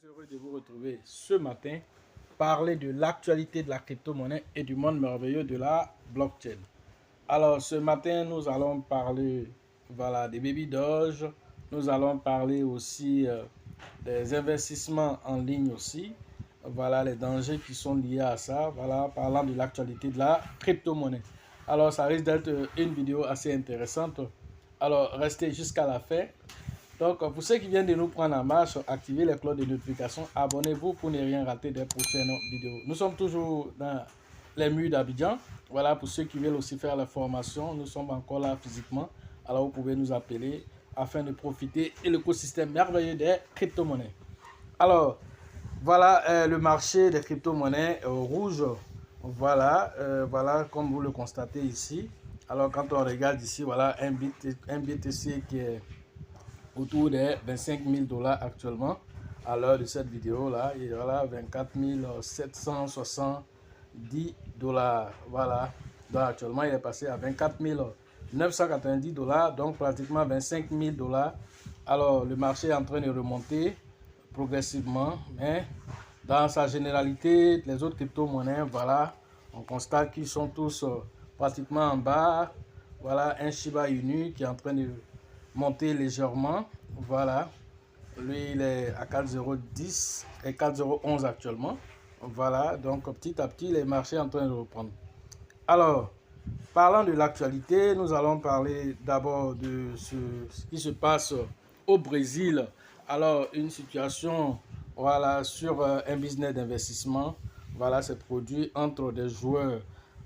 heureux de vous retrouver ce matin, parler de l'actualité de la crypto-monnaie et du monde merveilleux de la blockchain. Alors ce matin, nous allons parler des baby doge, nous allons parler aussi des investissements en ligne aussi, les dangers qui sont liés à ça, parlant de l'actualité de la crypto-monnaie. Alors ça risque d'être une vidéo assez intéressante, alors restez jusqu'à la fin. Donc, pour ceux qui viennent de nous prendre en marche, activez les cloches de notification, abonnez-vous pour ne rien rater des prochaines vidéos. Nous sommes toujours dans les murs d'Abidjan. Voilà, pour ceux qui veulent aussi faire la formation, nous sommes encore là physiquement. Alors, vous pouvez nous appeler afin de profiter de l'écosystème merveilleux des crypto-monnaies. Alors, voilà le marché des crypto-monnaies rouge. Voilà, comme vous le constatez ici. Alors, quand on regarde ici, voilà un BTC qui est autour de 25 000 $ actuellement. À l'heure de cette vidéo là, il y aura 24 770 $. Voilà, donc actuellement il est passé à 24 990 $, donc pratiquement 25 000 $. Alors le marché est en train de remonter progressivement, mais dans sa généralité, les autres crypto-monnaies, voilà, on constate qu'ils sont tous pratiquement en bas. Voilà un Shiba Inu qui est en train de monter légèrement. Voilà, lui il est à 4,010 et 4,011 actuellement. Voilà, donc petit à petit les marchés sont en train de reprendre. Alors, parlant de l'actualité, nous allons parler d'abord de ce qui se passe au Brésil. Alors, une situation, voilà, sur un business d'investissement, voilà, c'est produit entre des joueurs.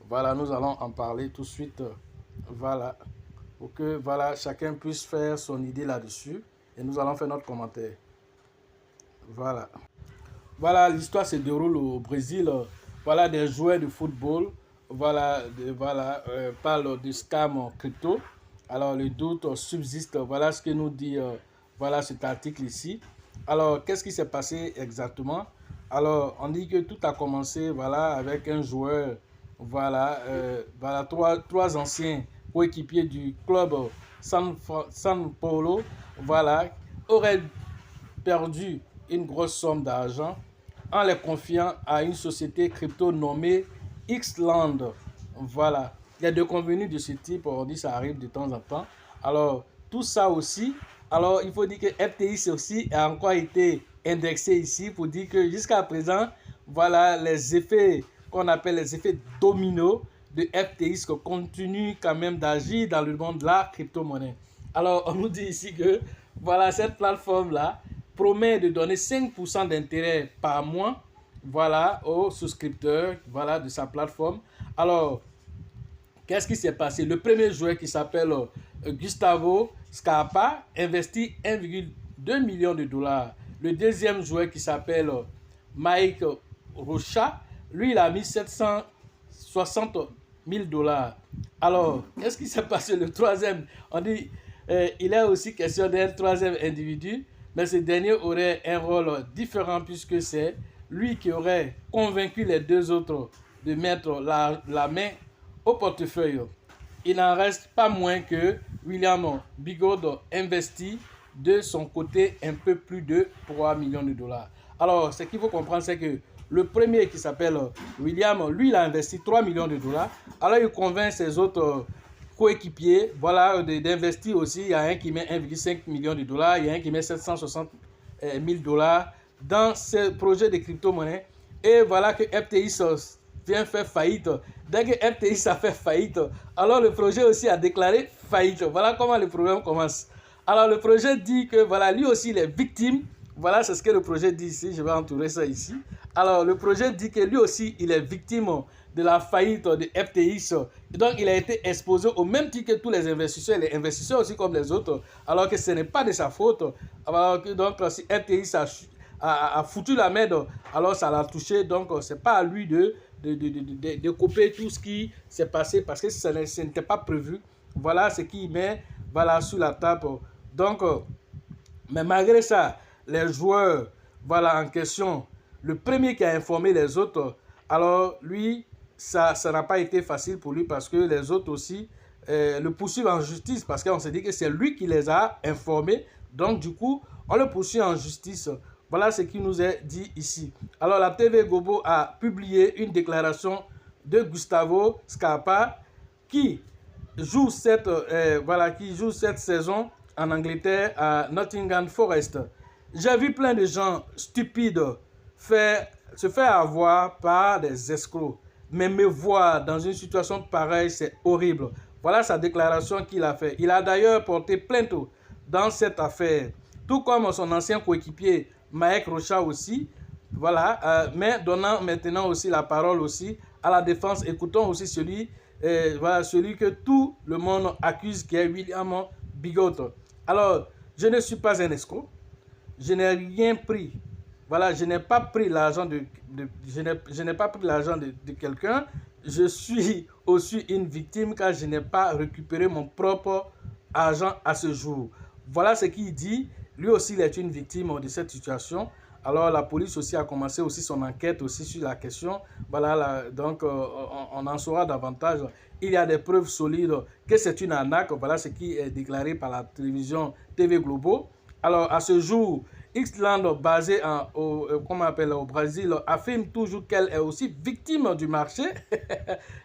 Voilà, nous allons en parler tout de suite. Voilà, pour que voilà, chacun puisse faire son idée là-dessus et nous allons faire notre commentaire. Voilà, l'histoire se déroule au Brésil. Voilà, des joueurs de football parlent de scam crypto. Alors, le doute subsiste. Voilà ce que nous dit voilà cet article ici. Alors, qu'est-ce qui s'est passé exactement? Alors, on dit que tout a commencé voilà, avec un joueur, trois anciens coéquipiers du club San Paulo, voilà, auraient perdu une grosse somme d'argent en les confiant à une société crypto nommée Xland. Voilà, il y a des convenus de ce type, on dit que ça arrive de temps en temps. Alors, tout ça aussi, alors il faut dire que FTX aussi a encore été indexé ici pour dire que jusqu'à présent, voilà les effets qu'on appelle les effets dominos de FTX qui continuent quand même d'agir dans le monde de la crypto-monnaie. Alors, on nous dit ici que voilà, cette plateforme-là promet de donner 5% d'intérêt par mois voilà, aux souscripteurs voilà, de sa plateforme. Alors, qu'est-ce qui s'est passé? Le premier joueur qui s'appelle Gustavo Scarpa investit 1,2 million de $. Le deuxième joueur qui s'appelle Mike Rocha, lui, il a mis 760 000 $. Alors, qu'est-ce qui s'est passé? Le troisième, on dit, il est aussi question d'un troisième individu, mais ce dernier aurait un rôle différent puisque c'est lui qui aurait convaincu les deux autres de mettre la main au portefeuille. Il n'en reste pas moins que William Bigot investit de son côté un peu plus de 3 millions de $. Alors, ce qu'il faut comprendre, c'est que le premier qui s'appelle William, lui, il a investi 3 millions de $. Alors, il convainc ses autres coéquipiers, voilà, d'investir aussi. Il y a un qui met 1,5 million de $, il y a un qui met 760 000 $ dans ce projet de crypto-monnaie. Et voilà que FTX vient faire faillite. Dès que FTX a fait faillite, alors le projet aussi a déclaré faillite. Voilà comment le problème commence. Alors le projet dit que voilà, lui aussi il est victime. Voilà, c'est ce que le projet dit ici. Je vais entourer ça ici. Alors le projet dit que lui aussi il est victime de la faillite de FTX. Et donc il a été exposé au même titre que tous les investisseurs aussi comme les autres, alors que ce n'est pas de sa faute. Alors que donc si FTX a foutu la merde, alors ça l'a touché. Donc c'est pas à lui de couper tout ce qui s'est passé parce que ce n'était pas prévu. Voilà ce qu'il met voilà, sous la table. Donc, mais malgré ça, les joueurs voilà, en question, le premier qui a informé les autres, alors lui, ça n'a pas été facile pour lui parce que les autres aussi le poursuivent en justice parce qu'on s'est dit que c'est lui qui les a informés. Donc, du coup, on le poursuit en justice Voilà ce qui nous est dit ici. Alors la TV Globo a publié une déclaration de Gustavo Scarpa qui joue qui joue cette saison en Angleterre à Nottingham Forest. J'ai vu plein de gens stupides se faire avoir par des escrocs. Mais me voir dans une situation pareille, c'est horrible. Voilà sa déclaration qu'il a fait. Il a d'ailleurs porté plainte dans cette affaire. Tout comme son ancien coéquipier Maek Rocha aussi. Voilà, mais donnant maintenant aussi la parole aussi à la défense. Écoutons aussi celui que tout le monde accuse, qui est William Bigot. Alors, je ne suis pas un escroc. Je n'ai rien pris. Voilà, je n'ai pas pris l'argent de quelqu'un. Je suis aussi une victime car je n'ai pas récupéré mon propre argent à ce jour. Voilà ce qu'il dit. Lui aussi, il est une victime de cette situation. Alors, la police aussi a commencé aussi son enquête aussi sur la question. Voilà, donc on en saura davantage. Il y a des preuves solides que c'est une arnaque. Voilà ce qui est déclaré par la télévision TV Globo. Alors, à ce jour, Xland, basé au Brésil, affirme toujours qu'elle est aussi victime du marché.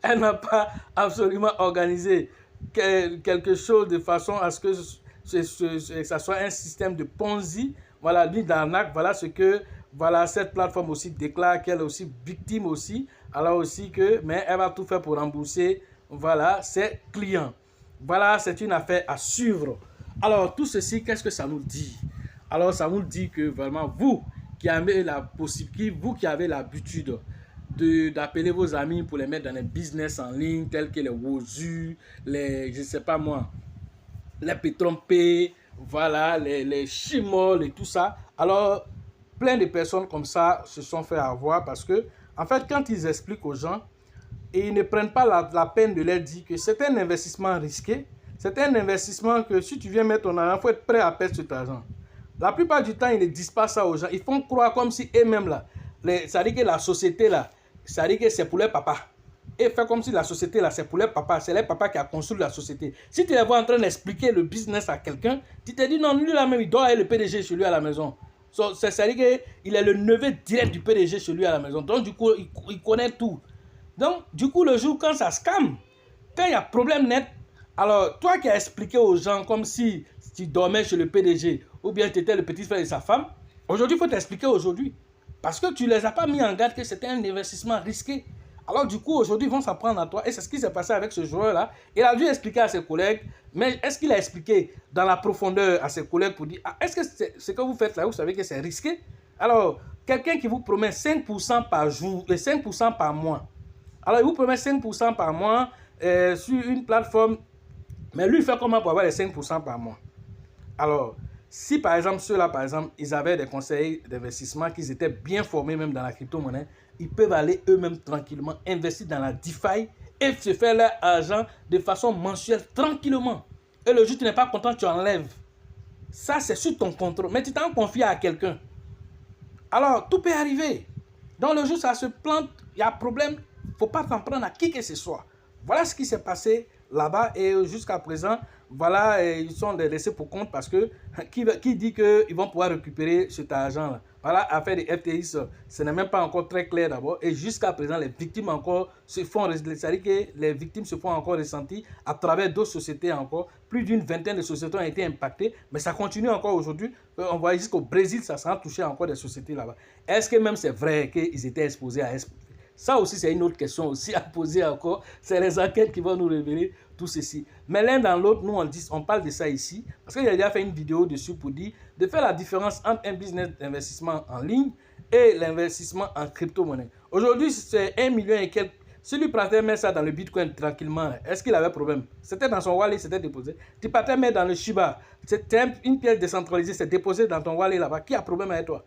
Elle n'a pas absolument organisé quelque chose de façon à ce que ça soit un système de Ponzi, voilà, ni d'arnaque. Voilà ce que cette plateforme aussi déclare, qu'elle est aussi victime aussi. Alors aussi mais elle va tout faire pour rembourser ses clients. Voilà, c'est une affaire à suivre. Alors tout ceci, qu'est-ce que ça nous dit? Alors ça nous dit que vraiment vous qui avez vous qui avez l'habitude d'appeler vos amis pour les mettre dans les business en ligne tels que les Wozu, je sais pas moi, les Pétrompé, voilà, les Chimol et tout ça. Alors, plein de personnes comme ça se sont fait avoir parce que, en fait, quand ils expliquent aux gens, et ils ne prennent pas la peine de leur dire que c'est un investissement risqué, c'est un investissement que si tu viens mettre ton argent, il faut être prêt à perdre cet argent. La plupart du temps, ils ne disent pas ça aux gens. Ils font croire comme si eux-mêmes, là, ça dit que la société, là, ça dit que c'est pour les papas. Et fait comme si la société là, c'est pour les papas. C'est les papas qui a construit la société. Si tu les vois en train d'expliquer le business à quelqu'un, tu te dis non, lui là même, il doit être le PDG chez lui à la maison. C'est-à-dire qu'il est le neveu direct du PDG chez lui à la maison. Donc du coup, il connaît tout. Donc du coup, le jour quand ça se calme, quand il y a problème net, alors toi qui as expliqué aux gens comme si tu dormais chez le PDG ou bien tu étais le petit frère de sa femme, aujourd'hui, il faut t'expliquer aujourd'hui. Parce que tu ne les as pas mis en garde que c'était un investissement risqué. Alors du coup, aujourd'hui, ils vont s'en prendre à toi. Et c'est ce qui s'est passé avec ce joueur-là. Il a dû expliquer à ses collègues. Mais est-ce qu'il a expliqué dans la profondeur à ses collègues pour dire, est-ce que ce que vous faites là, vous savez que c'est risqué? Alors, quelqu'un qui vous promet 5% par jour et 5% par mois. Alors, il vous promet 5% par mois sur une plateforme. Mais lui, il fait comment pour avoir les 5% par mois? Alors, si par exemple, ceux-là, par exemple, ils avaient des conseillers d'investissement, qu'ils étaient bien formés même dans la crypto-monnaie, ils peuvent aller eux-mêmes tranquillement investir dans la DeFi et se faire leur argent de façon mensuelle tranquillement. Et le jour tu n'es pas content, tu enlèves. Ça, c'est sur ton contrôle. Mais tu t'en confies à quelqu'un. Alors, tout peut arriver. Dans le jour, ça se plante, il y a problème, il ne faut pas t'en prendre à qui que ce soit. Voilà ce qui s'est passé là-bas et jusqu'à présent, voilà, ils sont laissés pour compte parce que qui dit qu'ils vont pouvoir récupérer cet argent-là? Voilà, affaire des FTX, ce n'est même pas encore très clair d'abord. Et jusqu'à présent, les victimes encore se font, c'est-à-dire que les victimes se font encore ressentir à travers d'autres sociétés encore. Plus d'une vingtaine de sociétés ont été impactées, mais ça continue encore aujourd'hui. On voit jusqu'au Brésil, ça sera touché encore des sociétés là-bas. Est-ce que même c'est vrai qu'ils étaient exposés à ça aussi, c'est une autre question aussi à poser encore. C'est les enquêtes qui vont nous révéler tout ceci. Mais l'un dans l'autre, nous, on parle de ça ici. Parce qu'il a déjà fait une vidéo dessus pour dire de faire la différence entre un business d'investissement en ligne et l'investissement en crypto-monnaie. Aujourd'hui, c'est 1 million et quelques. Si lui partait mettre ça dans le Bitcoin tranquillement, est-ce qu'il avait problème? C'était dans son wallet, c'était déposé. Tu partais mettre dans le Shiba, c'était une pièce décentralisée, c'est déposé dans ton wallet là-bas. Qui a problème avec toi?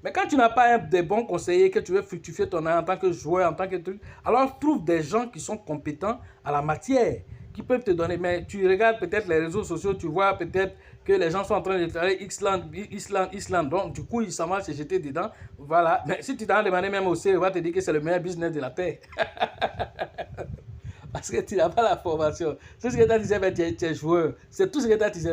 Mais quand tu n'as pas des bons conseillers, que tu veux fructifier ton argent en tant que joueur, en tant que truc, alors trouve des gens qui sont compétents à la matière, qui peuvent te donner. Mais tu regardes peut-être les réseaux sociaux, tu vois peut-être que les gens sont en train de travailler Xland. Donc, du coup, ils s'en vont se jeter dedans. Voilà. Mais si tu t'en demandes même aussi, il va te dire que c'est le meilleur business de la terre. Parce que tu n'as pas la formation. C'est ce que tu as dit, tu es joueur. C'est tout ce que tu as dit.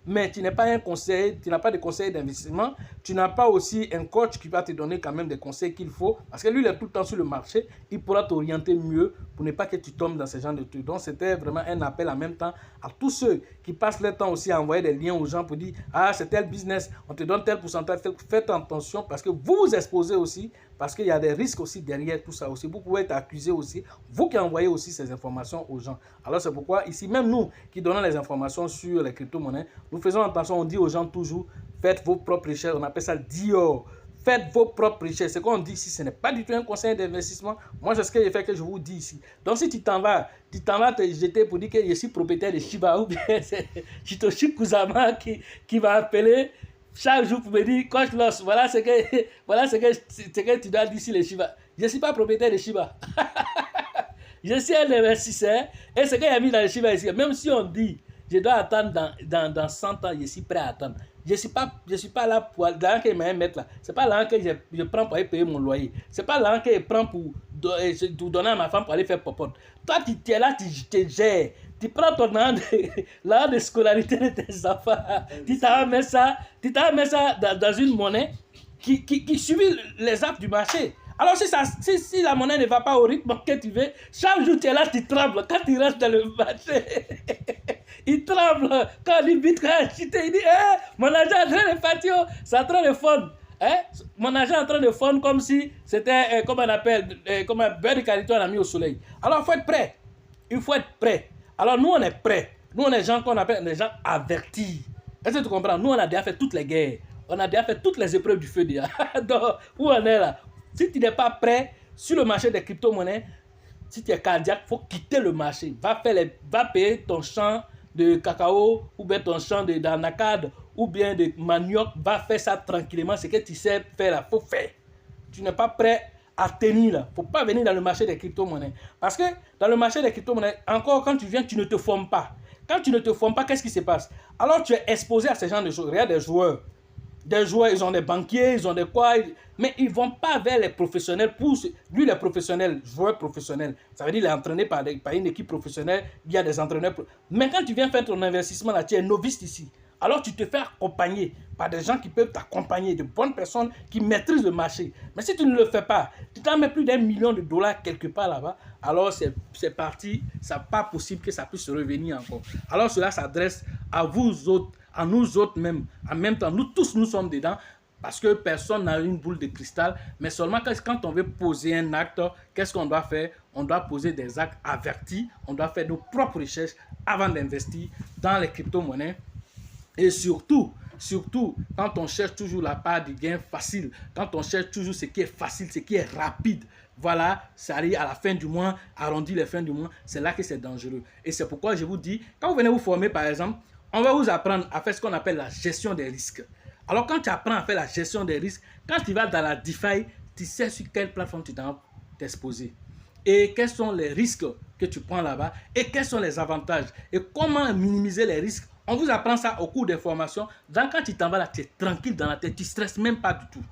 mais tu n'es pas un conseiller, tu n'as pas de conseiller d'investissement, tu n'as pas aussi un coach qui va te donner quand même des conseils qu'il faut, parce que lui, il est tout le temps sur le marché, il pourra t'orienter mieux pour ne pas que tu tombes dans ce genre de trucs. Donc, c'était vraiment un appel en même temps à tous ceux qui passent leur temps aussi à envoyer des liens aux gens pour dire, ah, c'est tel business, on te donne tel pourcentage, faites attention, parce que vous vous exposez aussi, parce qu'il y a des risques aussi derrière tout ça aussi. Vous pouvez être accusé aussi, vous qui envoyez aussi ces informations aux gens. Alors c'est pourquoi ici, même nous qui donnons les informations sur les crypto-monnaies, nous faisons attention, on dit aux gens toujours, faites vos propres recherches, on appelle ça DIOR. Faites vos propres recherches. Ce qu'on dit ici, ce n'est pas du tout un conseil d'investissement. Moi, c'est ce que j'ai fait que je vous dis ici. Donc, si tu t'en vas te jeter pour dire que je suis propriétaire de Shiba ou bien c'est Hitoshi Kusama qui va appeler chaque jour pour me dire, coach Loss, voilà ce que tu dois dire sur les Shiba. Je ne suis pas propriétaire de Shiba. Je suis un investisseur et ce qu'il y a mis dans les Shiba ici, même si on dit, je dois attendre dans 100 ans, je suis prêt à attendre. Je ne suis pas là pour l'argent que je vais mettre là. Ce n'est pas l'argent que je prends pour aller payer mon loyer. Ce n'est pas l'argent que je prends pour donner à ma femme pour aller faire popote. Toi, tu es là, tu te gères. Tu prends ton l'argent de scolarité de tes enfants. Tu t'as mis ça dans une monnaie qui subit les actes du marché. Alors si la monnaie ne va pas au rythme que tu veux, chaque jour tu es là, tu trembles. Quand tu restes dans le marché, il tremble. Quand on dit Bitcoin, il dit, mon argent est en train de partir, c'est en train de fondre. Mon argent est en train de fondre comme si c'était, comme on appelle, comme un beurre de qualité on a mis au soleil. Alors il faut être prêt. Il faut être prêt. Alors nous on est prêts. Nous on est des gens qu'on appelle des gens avertis. Est-ce que tu comprends? Nous on a déjà fait toutes les guerres. On a déjà fait toutes les épreuves du feu déjà. Donc, où on est là? Si tu n'es pas prêt sur le marché des crypto-monnaies, si tu es cardiaque, il faut quitter le marché. Va payer ton champ de cacao ou bien ton champ d'anacade ou bien de manioc. Va faire ça tranquillement. Ce que tu sais faire là, il faut faire. Tu n'es pas prêt à tenir là. Il ne faut pas venir dans le marché des crypto-monnaies. Parce que dans le marché des crypto-monnaies, encore quand tu viens, tu ne te formes pas. Quand tu ne te formes pas, qu'est-ce qui se passe? Alors tu es exposé à ce genre de choses. Regarde des joueurs. Des joueurs, ils ont des banquiers, ils ont des quoi, mais ils ne vont pas vers les professionnels. Lui, les professionnels, joueur professionnel, ça veut dire qu'il est entraîné par une équipe professionnelle, il y a des entraîneurs. Mais quand tu viens faire ton investissement là, tu es novice ici. Alors tu te fais accompagner par des gens qui peuvent t'accompagner, de bonnes personnes qui maîtrisent le marché. Mais si tu ne le fais pas, tu t'en mets plus d'1 million de dollars quelque part là-bas, alors c'est parti, ça n'est pas possible que ça puisse revenir encore. Alors cela s'adresse à vous autres, à nous autres même. En même temps, nous tous, nous sommes dedans. Parce que personne n'a une boule de cristal. Mais seulement quand on veut poser un acte, qu'est-ce qu'on doit faire? On doit poser des actes avertis. On doit faire nos propres recherches avant d'investir dans les crypto-monnaies. Et surtout, quand on cherche toujours la part du gain facile, quand on cherche toujours ce qui est facile, ce qui est rapide, voilà, ça arrive à la fin du mois, arrondir les fins du mois, c'est là que c'est dangereux. Et c'est pourquoi je vous dis, quand vous venez vous former par exemple, on va vous apprendre à faire ce qu'on appelle la gestion des risques. Alors quand tu apprends à faire la gestion des risques, quand tu vas dans la DeFi, tu sais sur quelle plateforme tu dois t'exposer. Et quels sont les risques que tu prends là-bas et quels sont les avantages et comment minimiser les risques. On vous apprend ça au cours des formations. Donc quand tu t'en vas là, tu es tranquille dans la tête, tu ne stresses même pas du tout.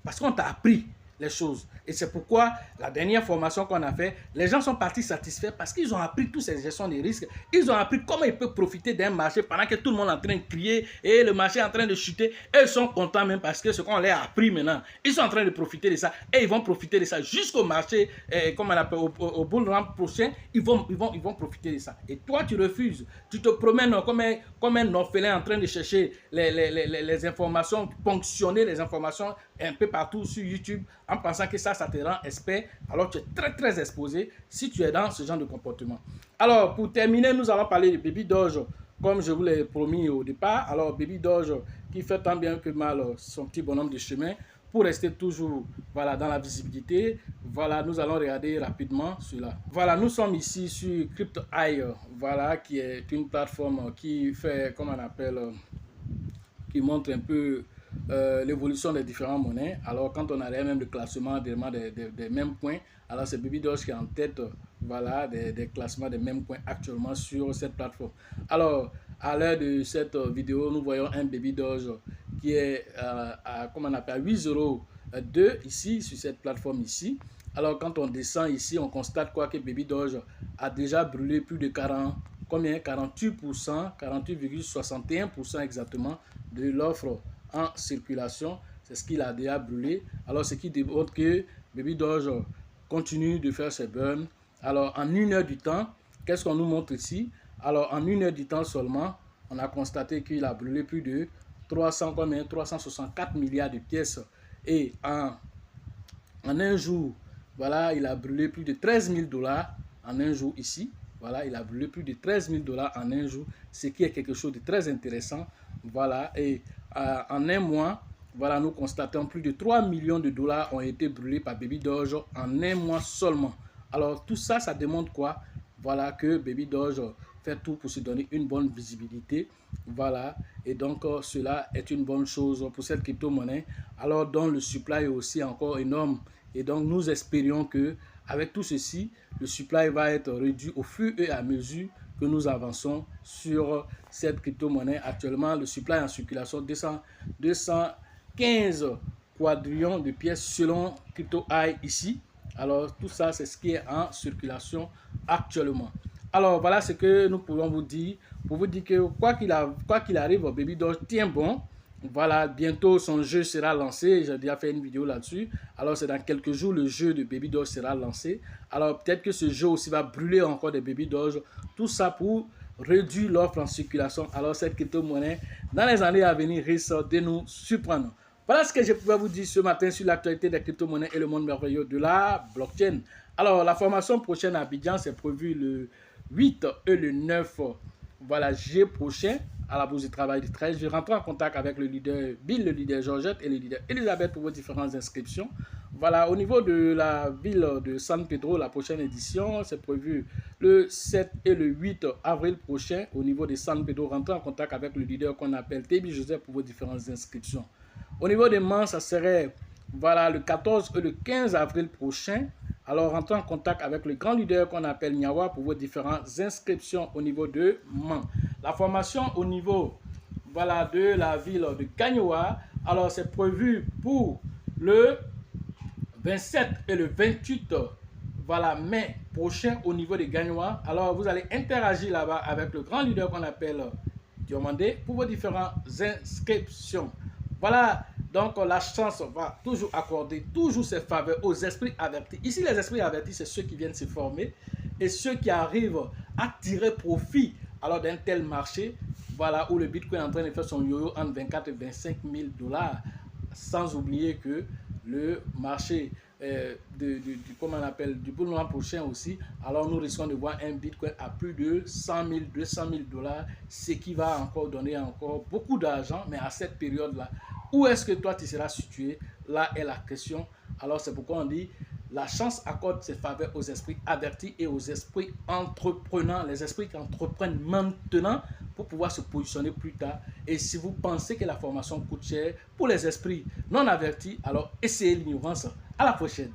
Parce qu'on t'a appris les choses. Et c'est pourquoi la dernière formation qu'on a fait, les gens sont partis satisfaits parce qu'ils ont appris toutes ces gestions des risques. Ils ont appris comment ils peuvent profiter d'un marché pendant que tout le monde est en train de crier et le marché est en train de chuter. Et ils sont contents même parce que ce qu'on leur a appris maintenant, ils sont en train de profiter de ça et ils vont profiter de ça jusqu'au marché, comme on appelle, au bull run prochain, ils vont profiter de ça. Et toi, tu refuses. Tu te promènes comme un orphelin en train de chercher les informations, ponctionner les informations un peu partout sur YouTube en pensant que ça te rend expert, alors tu es très très exposé si tu es dans ce genre de comportement. Alors pour terminer, nous allons parler de Baby Doge comme je vous l'ai promis au départ. Alors Baby Doge qui fait tant bien que mal son petit bonhomme de chemin pour rester toujours voilà, dans la visibilité. Voilà, nous allons regarder rapidement cela. Voilà, nous sommes ici sur CryptoEye, voilà, qui est une plateforme qui fait, comme on appelle, qui montre un peu l'évolution des différentes monnaies. Alors quand on a les mêmes classements des mêmes points, alors c'est Baby Doge qui est en tête voilà, des classements des mêmes points actuellement sur cette plateforme. Alors à l'heure de cette vidéo, nous voyons un Baby Doge qui est comment on appelle, 8,02 ici sur cette plateforme ici. Alors quand on descend ici, on constate quoi que Baby Doge a déjà brûlé plus de 40 combien? 48%, 48,61% exactement de l'offre en circulation. C'est ce qu'il a déjà brûlé. Alors, ce qui démontre que Baby Doge continue de faire ses burns. Alors, en 1 heure du temps, qu'est-ce qu'on nous montre ici? Alors, en 1 heure du temps seulement, on a constaté qu'il a brûlé plus de 364 milliards de pièces. Et en un jour, voilà, il a brûlé plus de 13 000 $ en un jour ici. Voilà, il a brûlé plus de 13 000 $ en un jour, ce qui est quelque chose de très intéressant. Voilà, et en un mois, voilà, nous constatons plus de 3 millions de $ ont été brûlés par Baby Doge en un mois seulement. Alors, tout ça, ça démontre quoi? Voilà, que Baby Doge fait tout pour se donner une bonne visibilité. Voilà, et donc cela est une bonne chose pour cette crypto-monnaie. Alors, dont le supply est aussi encore énorme. Et donc, nous espérions que avec tout ceci, le supply va être réduit au fur et à mesure que nous avançons sur cette crypto-monnaie. Actuellement, le supply en circulation 215 quadrillions de pièces selon Crypto Eye ici. Alors, tout ça, c'est ce qui est en circulation actuellement. Alors, voilà ce que nous pouvons vous dire. Pour vous dire que quoi qu'il arrive, Baby Doge tient bon. Voilà, bientôt son jeu sera lancé. J'ai déjà fait une vidéo là-dessus. Alors, c'est dans quelques jours, le jeu de Baby Doge sera lancé. Alors, peut-être que ce jeu aussi va brûler encore des Baby Doge. Tout ça pour réduire l'offre en circulation. Alors, cette crypto-monnaie, dans les années à venir, risque de nous surprendre. Voilà ce que je pouvais vous dire ce matin sur l'actualité des crypto-monnaies et le monde merveilleux de la blockchain. Alors, la formation prochaine à Abidjan, c'est prévu le 8 et le 9 voilà, juillet prochain à la bourse du travail du 13. Je rentre en contact avec le leader Bill, le leader Georgette et le leader Elisabeth pour vos différentes inscriptions. Voilà, au niveau de la ville de San Pedro, la prochaine édition, c'est prévu le 7 et le 8 avril prochain. Au niveau de San Pedro, rentrez en contact avec le leader qu'on appelle Tébi Joseph pour vos différentes inscriptions. Au niveau des Mans, ça serait voilà, le 14 et le 15 avril prochain. Alors, rentrez en contact avec le grand leader qu'on appelle Niawa pour vos différentes inscriptions au niveau de Mans. La formation au niveau voilà, de la ville de Gagnoa, alors c'est prévu pour le 27 et le 28 voilà, mai prochain au niveau de Gagnoa. Alors, vous allez interagir là-bas avec le grand leader qu'on appelle Diomandé pour vos différentes inscriptions. Voilà, donc la chance va toujours accorder toujours ses faveurs aux esprits avertis. Ici, les esprits avertis, c'est ceux qui viennent se former et ceux qui arrivent à tirer profit alors d'un tel marché, voilà, où le Bitcoin est en train de faire son yo-yo entre 24 et 25 000 $. Sans oublier que le marché comment on appelle, du bull run prochain aussi, alors nous risquons de voir un Bitcoin à plus de 100 000, 200 000 $, ce qui va encore donner encore beaucoup d'argent, mais à cette période-là, où est-ce que toi tu seras situé? Là est la question. Alors c'est pourquoi on dit, la chance accorde ses faveurs aux esprits avertis et aux esprits entreprenants, les esprits qui entreprennent maintenant pour pouvoir se positionner plus tard. Et si vous pensez que la formation coûte cher pour les esprits non avertis, alors essayez l'ignorance. À la prochaine.